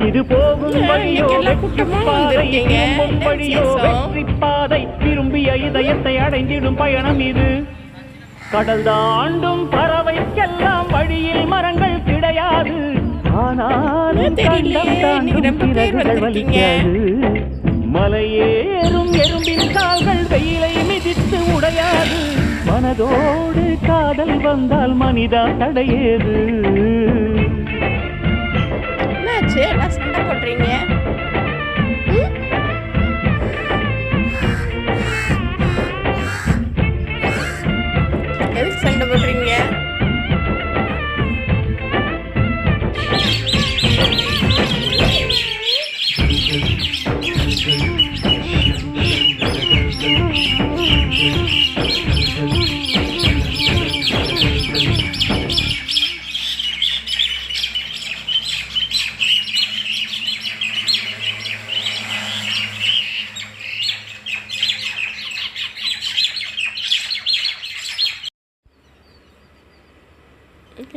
இது போகும் வழியோ வெற்றி பாதை, திரும்பும் வழியோ வெற்றி பாதை, விரும்பிய இதயத்தை அடைந்திடும் பயணம் இது. கடல் தாண்டும் பறவைக்கெல்லாம் வழியில் மரங்கள் கிடையாது, ஆனாலும் கண்டம் தாண்டும் பிறகுகள் வலிக்காது. மலையேறும் எறும்பின் கால்கள் வெயிலை மிதித்து உடையாது, மனதோடு காதல் வந்தால் மனிதா தடையேது. எல்லாம் சண்டை போடுறீங்க. எதுக்கு சண்டை போடுறீங்க?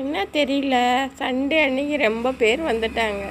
என்ன தெரியல, சண்டே அன்னைக்கு ரொம்ப பேர் வந்துட்டாங்க.